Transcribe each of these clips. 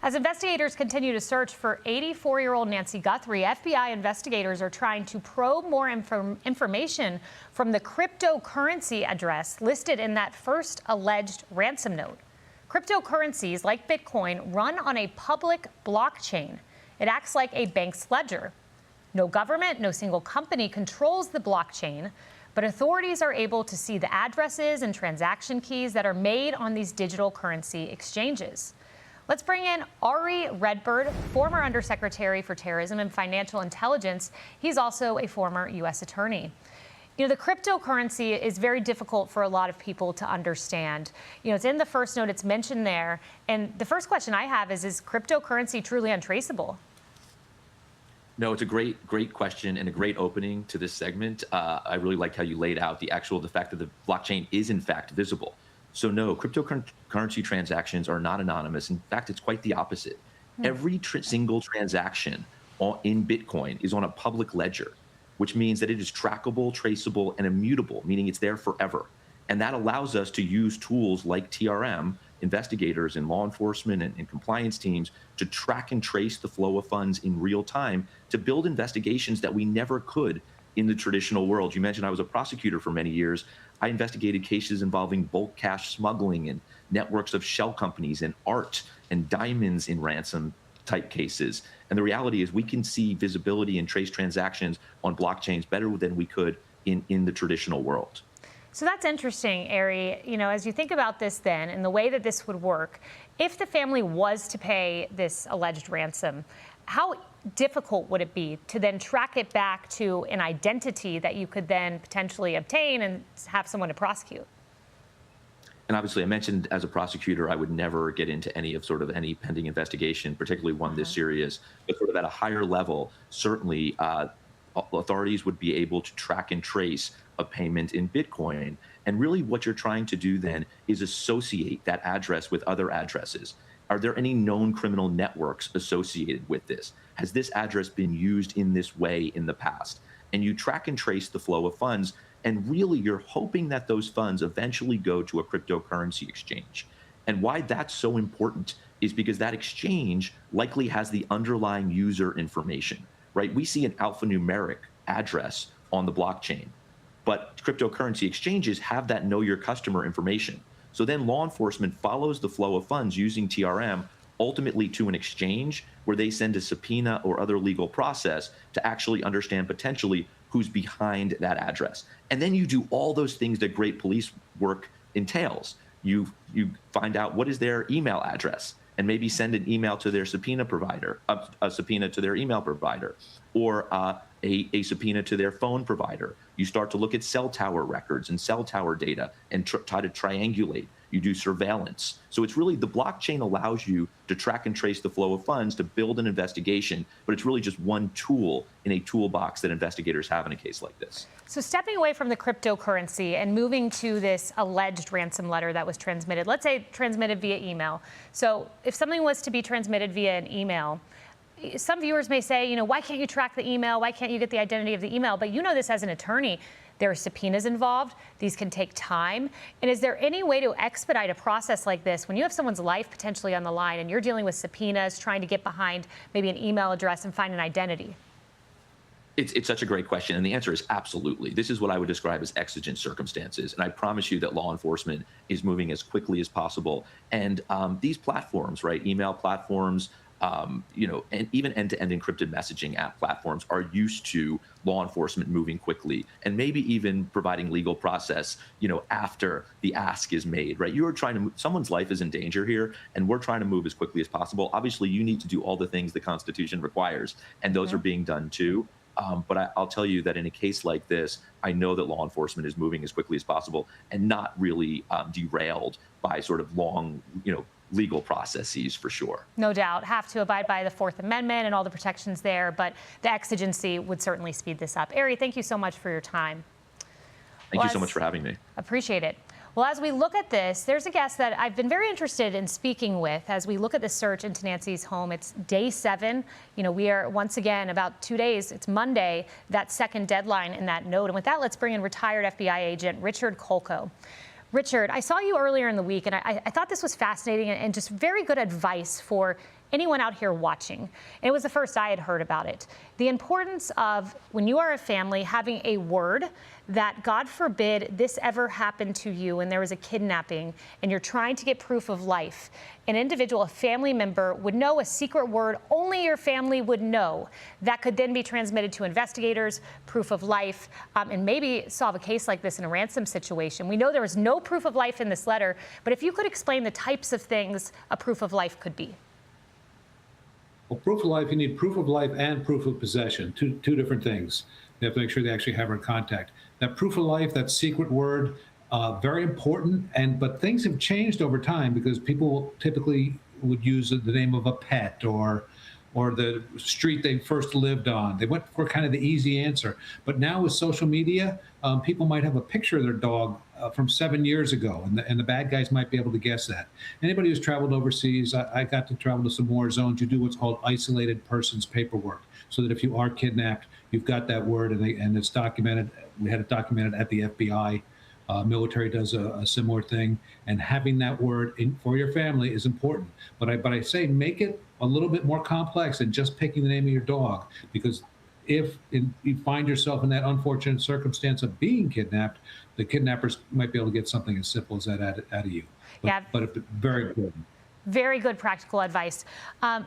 As investigators continue to search for 84-year-old Nancy Guthrie, FBI investigators are trying to probe more information from the cryptocurrency address listed in that first alleged ransom note. Cryptocurrencies, like Bitcoin, run on a public blockchain. It acts like a bank's ledger. No government, no single company controls the blockchain, but authorities are able to see the addresses and transaction keys that are made on these digital currency exchanges. Let's bring in Ari Redbird, former Undersecretary for Terrorism and Financial Intelligence. He's also a former U.S. attorney. You know, the cryptocurrency is very difficult for a lot of people to understand. You know, it's in the first note, it's mentioned there. And the first question I have is cryptocurrency truly untraceable? No, it's a great question and a great opening to this segment. I really like how you laid out the fact that the blockchain is in fact visible. So no, cryptocurrency transactions are not anonymous. In fact, it's quite the opposite. Every single transaction in Bitcoin is on a public ledger, which means that it is trackable, traceable, and immutable, meaning it's there forever. And that allows us to use tools like TRM, investigators and law enforcement and compliance teams, to track and trace the flow of funds in real time to build investigations that we never could in the traditional world. You mentioned I was a prosecutor for many years. I investigated cases involving bulk cash smuggling and networks of shell companies and art and diamonds in ransom type cases. And the reality is we can see visibility and trace transactions on blockchains better than we could in the traditional world. So that's interesting, Ari. You know, as you think about this then and the way that this would work, if the family was to pay this alleged ransom, how difficult would it be to then track it back to an identity that you could then potentially obtain and have someone to prosecute? And obviously, I mentioned as a prosecutor, I would never get into any any pending investigation, particularly one this serious. But sort of at a higher level, certainly authorities would be able to track and trace a payment in Bitcoin. And really what you're trying to do then is associate that address with other addresses. Are there any known criminal networks associated with this? Has this address been used in this way in the past? And you track and trace the flow of funds, and really you're hoping that those funds eventually go to a cryptocurrency exchange. And why that's so important is because that exchange likely has the underlying user information, right? We see an alphanumeric address on the blockchain, but cryptocurrency exchanges have that know your customer information. So then law enforcement follows the flow of funds using TRM ultimately to an exchange where they send a subpoena or other legal process to actually understand potentially who's behind that address. And then you do all those things that great police work entails. You find out what is their email address and maybe send an email to their subpoena provider, a subpoena to their email provider, or a subpoena to their phone provider. You start to look at cell tower records and cell tower data and try to triangulate. You do surveillance. So it's really the blockchain allows you to track and trace the flow of funds to build an investigation, but it's really just one tool in a toolbox that investigators have in a case like this. So stepping away from the cryptocurrency and moving to this alleged ransom letter that was transmitted, let's say transmitted via email. So if something was to be transmitted via an email, some viewers may say, you know, why can't you track the email? Why can't you get the identity of the email? But you know this as an attorney. There are subpoenas involved. These can take time. And is there any way to expedite a process like this when you have someone's life potentially on the line and you're dealing with subpoenas, trying to get behind maybe an email address and find an identity? It's such a great question, and the answer is absolutely. This is what I would describe as exigent circumstances, and I promise you that law enforcement is moving as quickly as possible. And these platforms, right, email platforms, you know, and even end-to-end encrypted messaging app platforms are used to law enforcement moving quickly and maybe even providing legal process, you know, after the ask is made, right? You are trying to move, someone's life is in danger here, and we're trying to move as quickly as possible. Obviously, you need to do all the things the Constitution requires, and those are being done too. But I'll tell you that in a case like this, I know that law enforcement is moving as quickly as possible and not really derailed by sort of long, you know, legal processes for sure. No doubt. Have to abide by the Fourth Amendment and all the protections there, but the exigency would certainly speed this up. Ari, thank you so much for your time. Thank you so much for having me. Appreciate it. Well, as we look at this, there's a guest that I've been very interested in speaking with as we look at the search into Nancy's home. It's day 7. You know, we are once again about 2 days. It's Monday, that second deadline in that note. And with that, let's bring in retired FBI agent Richard Kolko. Richard, I saw you earlier in the week, and I thought this was fascinating and just very good advice for anyone out here watching. And it was the first I had heard about it. The importance of, when you are a family, having a word that, God forbid, this ever happened to you and there was a kidnapping and you're trying to get proof of life. An individual, a family member, would know a secret word only your family would know that could then be transmitted to investigators, proof of life, and maybe solve a case like this in a ransom situation. We know there was no proof of life in this letter, but if you could explain the types of things a proof of life could be. Well, proof of life, you need proof of life and proof of possession, two different things. You have to make sure they actually have her in contact. That proof of life, that secret word, very important. But things have changed over time because people typically would use the name of a pet or the street they first lived on. They went for kind of the easy answer. But now with social media, people might have a picture of their dog from 7 years ago, and the bad guys might be able to guess that. Anybody who's traveled overseas, I got to travel to some war zones, you do what's called isolated persons paperwork, so that if you are kidnapped, you've got that word, and it's documented. We had it documented at the FBI. Military does a similar thing, and having that word for your family is important. But I say make it a little bit more complex than just picking the name of your dog, because if you find yourself in that unfortunate circumstance of being kidnapped, the kidnappers might be able to get something as simple as that out of you. But it's very important. Very good practical advice.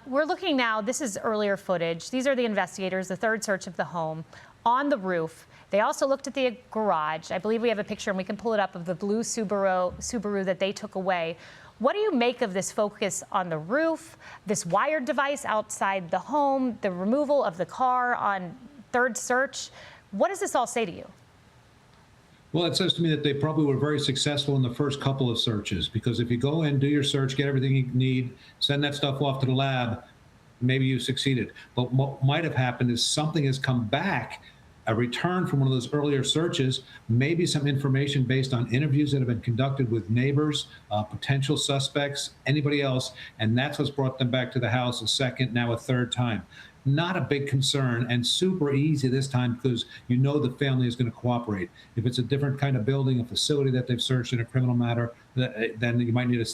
We're looking now, this is earlier footage. These are the investigators, the third search of the home, on the roof. They also looked at the garage. I believe we have a picture, and we can pull it up, of the blue Subaru that they took away. What do you make of this focus on the roof, this wired device outside the home, the removal of the car on third search? What does this all say to you? Well, it says to me that they probably were very successful in the first couple of searches, because if you go in, do your search, get everything you need, send that stuff off to the lab, maybe you succeeded. But what might have happened is something has come back, a return from one of those earlier searches, maybe some information based on interviews that have been conducted with neighbors, potential suspects, anybody else, and that's what's brought them back to the house a second, now a third time. Not a big concern, and super easy this time, because you know the family is going to cooperate. If it's a different kind of building, a facility that they've searched in a criminal matter, then you might need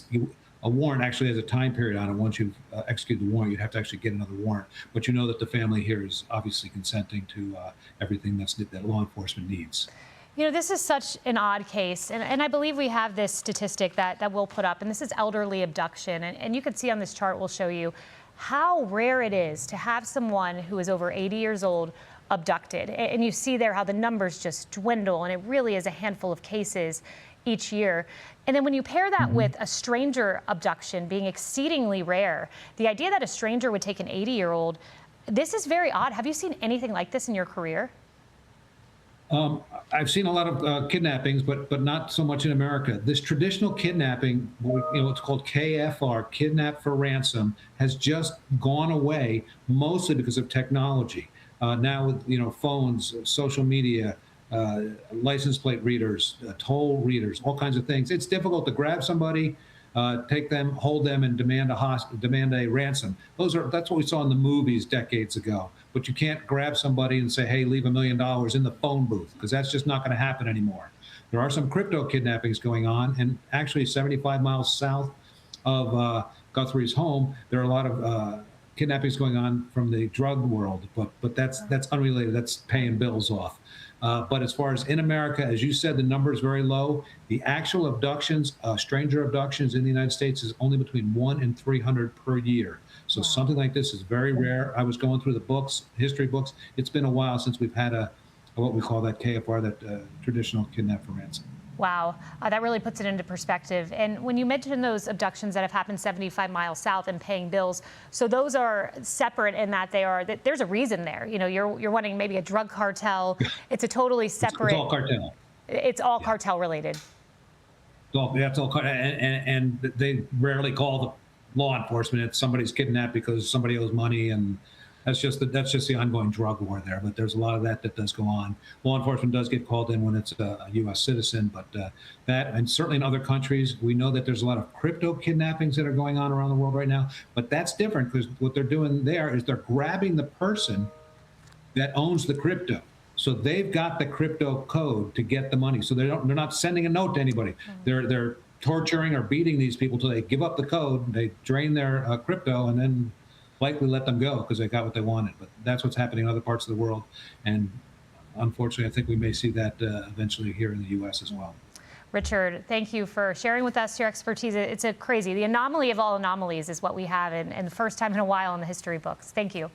a warrant. Actually has a time period on it. Once you've executed the warrant, you'd have to actually get another warrant. But you know that the family here is obviously consenting to everything that law enforcement needs. You know, this is such an odd case, and I believe we have this statistic that we'll put up, and this is elderly abduction. And you can see on this chart, we'll show you how rare it is to have someone who is over 80 years old abducted. And you see there how the numbers just dwindle, and it really is a handful of cases each year. And then when you pair that with a stranger abduction being exceedingly rare, the idea that a stranger would take an 80-year-old, this is very odd. Have you seen anything like this in your career? I've seen a lot of kidnappings, but not so much in America. This traditional kidnapping, it's called KFR, kidnap for ransom, has just gone away, mostly because of technology. Now with phones, social media, license plate readers, toll readers, all kinds of things. It's difficult to grab somebody, take them, hold them, and demand a ransom. That's what we saw in the movies decades ago. But you can't grab somebody and say, hey, leave $1 million in the phone booth, because that's just not going to happen anymore. There are some crypto kidnappings going on, and actually 75 miles south of Guthrie's home, there are a lot of kidnappings going on from the drug world, but that's unrelated. That's paying bills off. But as far as in America, as you said, the number is very low. The actual abductions, stranger abductions in the United States, is only between 1 and 300 per year. So something like this is very rare. I was going through the books, history books. It's been a while since we've had what we call that KFR, that traditional kidnap for ransom. Wow, that really puts it into perspective. And when you mention those abductions that have happened 75 miles south and paying bills, so those are separate in that there's a reason there. You're wanting maybe a drug cartel. It's a totally separate. It's all cartel. It's all cartel related. It's all cartel, and they rarely call the law enforcement. It's somebody's kidnapped because somebody owes money, and that's just the ongoing drug war there. But there's a lot of that does go on. Law enforcement does get called in when it's a U.S. citizen, but that, and certainly in other countries, we know that there's a lot of crypto kidnappings that are going on around the world right now. But that's different, because what they're doing there is they're grabbing the person that owns the crypto. So they've got the crypto code to get the money. So they're not sending a note to anybody. They're torturing or beating these people till they give up the code, they drain their crypto, and then likely let them go because they got what they wanted. But that's what's happening in other parts of the world. And unfortunately, I think we may see that eventually here in the U.S. as well. Richard, thank you for sharing with us your expertise. It's a crazy, the anomaly of all anomalies is what we have, and the first time in a while in the history books. Thank you.